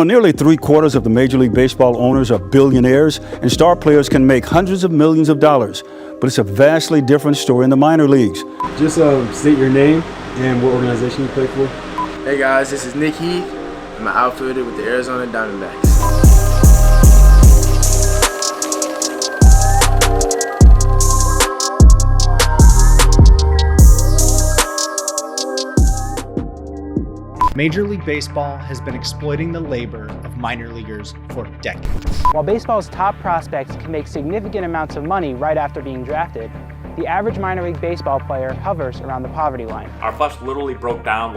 Nearly 3/4 of the Major League Baseball owners are billionaires, and star players can make hundreds of millions of dollars. But it's a vastly different story in the minor leagues. Just state your name and what organization you play for. Hey guys, this is Nick Heath. I'm an outfielder with the Arizona Diamondbacks. Major League Baseball has been exploiting the labor of minor leaguers for decades. While baseball's top prospects can make significant amounts of money right after being drafted, the average minor league baseball player hovers around the poverty line. Our bus literally broke down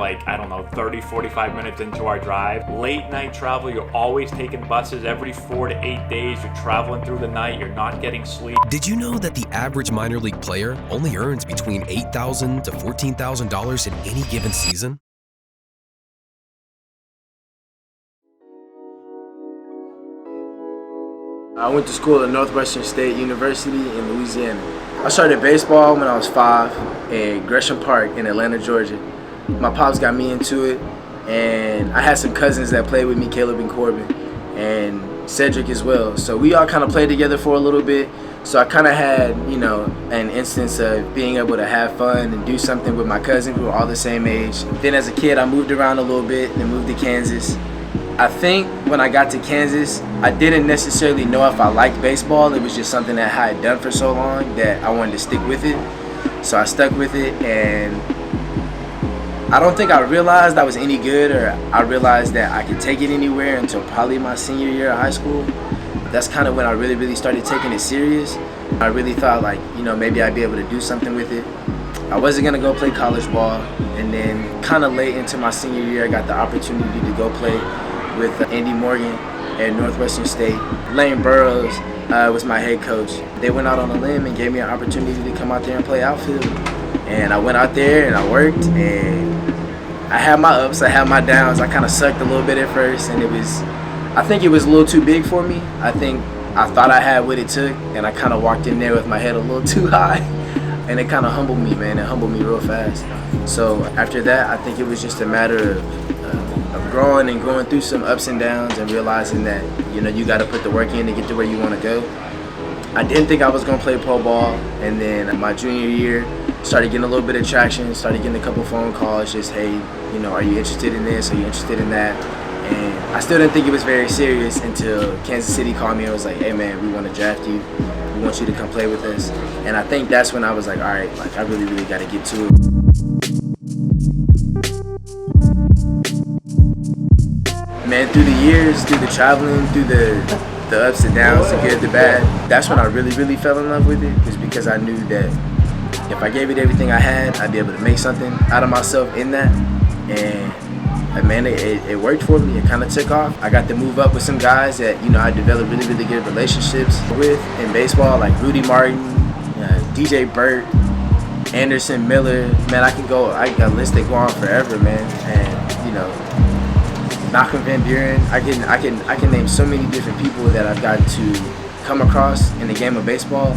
30, 45 minutes into our drive. Late night travel, you're always taking buses every 4 to 8 days. You're traveling through the night, you're not getting sleep. Did you know that the average minor league player only earns between $8,000 to $14,000 in any given season? I went to school at Northwestern State University in Louisiana. I started baseball when I was 5 at Gresham Park in Atlanta, Georgia. My pops got me into it, and I had some cousins that played with me, Caleb and Corbin, and Cedric as well. So we all kind of played together for a little bit. So I kind of had, an instance of being able to have fun and do something with my cousins who were all the same age. Then as a kid, I moved around a little bit and moved to Kansas. I think when I got to Kansas, I didn't necessarily know if I liked baseball. It was just something that I had done for so long that I wanted to stick with it. So I stuck with it, and I don't think I realized I was any good, or I realized that I could take it anywhere until probably my senior year of high school. That's kind of when I really started taking it serious. I really thought maybe I'd be able to do something with it. I wasn't gonna go play college ball, and then kind of late into my senior year, I got the opportunity to go play with Andy Morgan at Northwestern State. Lane Burroughs was my head coach. They went out on a limb and gave me an opportunity to come out there and play outfield. And I went out there and I worked, and I had my ups, I had my downs. I kind of sucked a little bit at first, and I think it was a little too big for me. I thought I had what it took, and I kind of walked in there with my head a little too high. And it kind of humbled me, man. It humbled me real fast. So after that, I think it was just a matter of growing and going through some ups and downs and realizing that, you got to put the work in to get to where you want to go. I didn't think I was going to play pro ball. And then my junior year, started getting a little bit of traction, started getting a couple phone calls, just, hey, are you interested in this? Are you interested in that? And I still didn't think it was very serious until Kansas City called me and was like, hey, man, we want to draft you. We want you to come play with us. And I think that's when I was like, all right, I really got to get to it. Man, through the years, through the traveling, through the ups and downs, the good, the bad, that's when I really fell in love with it, was because I knew that if I gave it everything I had, I'd be able to make something out of myself in that. And man, it worked for me. It kind of took off. I got to move up with some guys that, I developed really good relationships with in baseball, like Rudy Martin, DJ Burt, Anderson Miller. Man, I got a list that go on forever, man. And, Malcolm Van Buren. I can name so many different people that I've gotten to come across in the game of baseball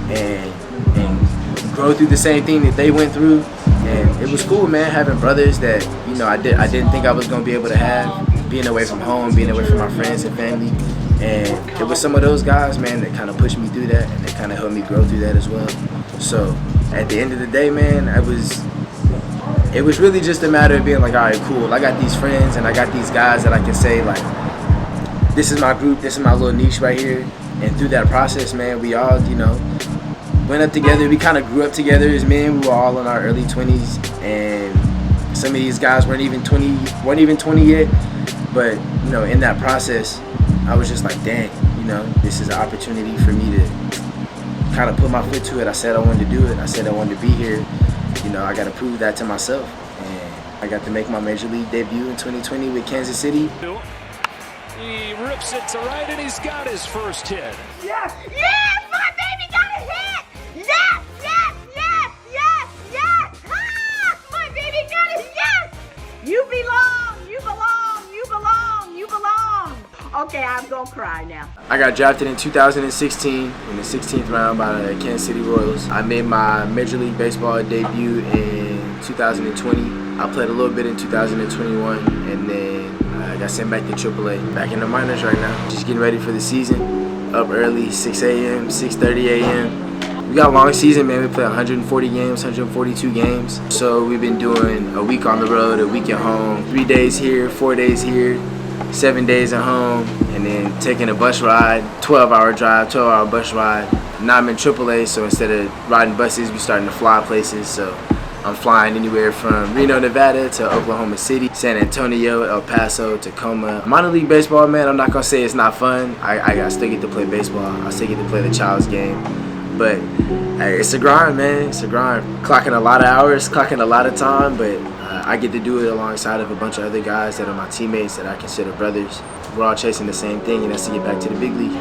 and grow through the same thing that they went through. And it was cool, man, having brothers that I didn't think I was gonna be able to have, being away from home, being away from my friends and family. And it was some of those guys, man, that kind of pushed me through that, and they kind of helped me grow through that as well. So at the end of the day, man, it was really just a matter of being like, all right, cool. I got these friends and I got these guys that I can say, this is my group, this is my little niche right here. And through that process, man, we all, went up together. We kind of grew up together as men. We were all in our early 20s, and some of these guys weren't even 20 yet. But, in that process, I was just like, dang, this is an opportunity for me to kind of put my foot to it. I said I wanted to do it. I said I wanted to be here. I got to prove that to myself, and I got to make my major league debut in 2020 with Kansas City. He rips it to right, and he's got his first hit. Yes! Yes! My baby got a hit! Yes! Yes! Yes! Yes! Yes! Ah! My baby got it! Yes! You belong! You belong! You belong! You belong! Okay, I'm gonna cry now. I got drafted in 2016 in the 16th round by the Kansas City Royals. I made my Major League Baseball debut in 2020. I played a little bit in 2021, and then I got sent back to AAA, back in the minors right now. Just getting ready for the season. Up early, 6 a.m., 6:30 a.m. We got a long season, man. We play 140 games, 142 games. So we've been doing a week on the road, a week at home, 3 days here, 4 days here, 7 days at home, and then taking a bus ride, 12-hour drive, 12-hour bus ride. Now I'm in AAA, so instead of riding buses, we're starting to fly places. So I'm flying anywhere from Reno, Nevada to Oklahoma City, San Antonio, El Paso, Tacoma. Minor league baseball, man, I'm not gonna say it's not fun. I still get to play baseball. I still get to play the child's game. But hey, it's a grind, man. It's a grind. Clocking a lot of hours, clocking a lot of time, but I get to do it alongside of a bunch of other guys that are my teammates that I consider brothers. We're all chasing the same thing, and that's to get back to the big league.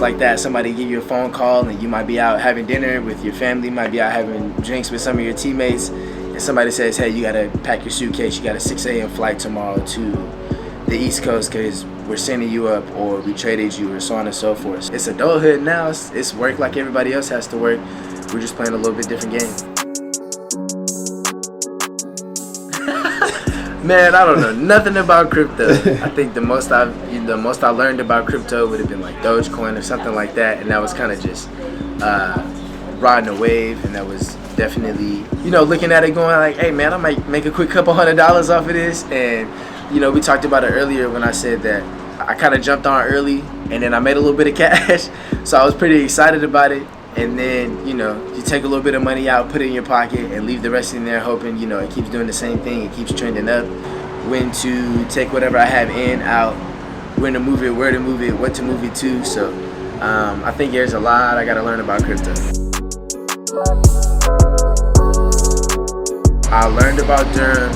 Like that, somebody give you a phone call and you might be out having dinner with your family, might be out having drinks with some of your teammates, and somebody says, hey, you gotta pack your suitcase, you got a 6 a.m. flight tomorrow to the East Coast because we're sending you up, or we traded you, or so on and so forth. It's adulthood now. It's work like everybody else has to work. We're just playing a little bit different game. Man, I don't know nothing about crypto. I think the most I learned about crypto would have been like Dogecoin or something like that, and that was kind of just riding a wave, and that was definitely, looking at it going like, hey man, I might make a quick couple $100 off of this. And we talked about it earlier when I said that I kind of jumped on early, and then I made a little bit of cash, so I was pretty excited about it. And then, you take a little bit of money out, put it in your pocket, and leave the rest in there hoping, it keeps doing the same thing. It keeps trending up. When to take whatever I have in, out, when to move it, where to move it, what to move it to. So I think there's a lot I got to learn about crypto. I learned about Durham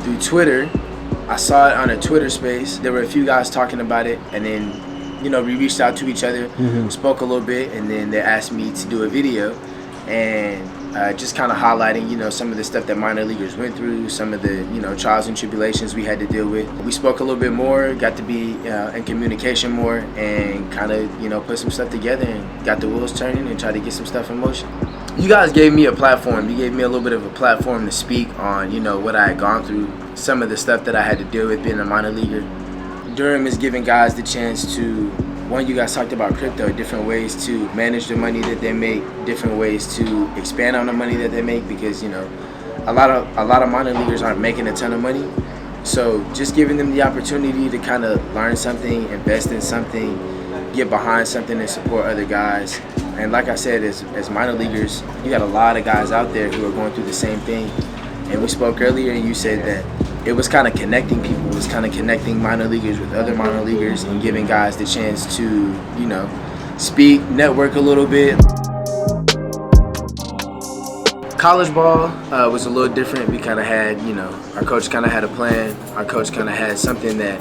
through Twitter. I saw it on a Twitter space. There were a few guys talking about it, and then we reached out to each other, spoke a little bit, and then they asked me to do a video and just kind of highlighting, some of the stuff that minor leaguers went through, some of the, trials and tribulations we had to deal with. We spoke a little bit more, got to be in communication more, and kind of, put some stuff together and got the wheels turning and tried to get some stuff in motion. You guys gave me a platform. You gave me a little bit of a platform to speak on, what I had gone through, some of the stuff that I had to deal with being a minor leaguer. Durham is giving guys the chance to, you guys talked about crypto, different ways to manage the money that they make, different ways to expand on the money that they make, because a lot of minor leaguers aren't making a ton of money. So just giving them the opportunity to kind of learn something, invest in something, get behind something, and support other guys. And like I said, as minor leaguers, you got a lot of guys out there who are going through the same thing. And we spoke earlier, and you said that it was kind of connecting people. It was kind of connecting minor leaguers with other minor leaguers and giving guys the chance to, speak, network a little bit. College ball was a little different. We kind of had, our coach kind of had a plan. Our coach kind of had something that,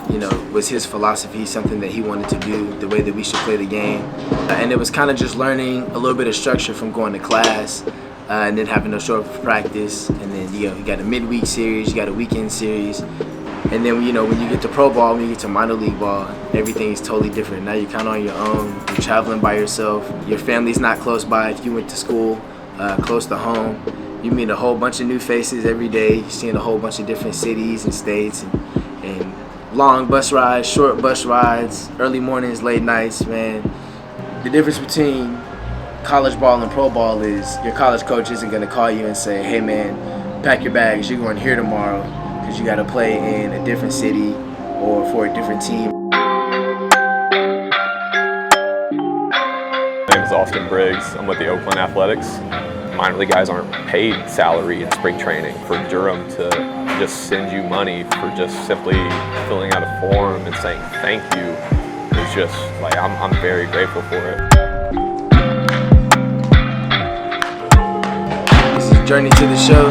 was his philosophy, something that he wanted to do, the way that we should play the game. And it was kind of just learning a little bit of structure from going to class. And then having to show up for practice, and then you got a midweek series, you got a weekend series, and then when you get to pro ball, when you get to minor league ball, everything is totally different. Now you're kind of on your own. You're traveling by yourself. Your family's not close by. If you went to school close to home, you meet a whole bunch of new faces every day. You're seeing a whole bunch of different cities and states, and long bus rides, short bus rides, early mornings, late nights. Man, the difference between college ball and pro ball is your college coach isn't going to call you and say, hey man, pack your bags, you're going here tomorrow because you got to play in a different city or for a different team. My name is Austin Briggs. I'm with the Oakland Athletics. Minor league guys aren't paid salary in spring training. For Durham to just send you money for just simply filling out a form and saying thank you is just like, I'm very grateful for it. Journey to the show.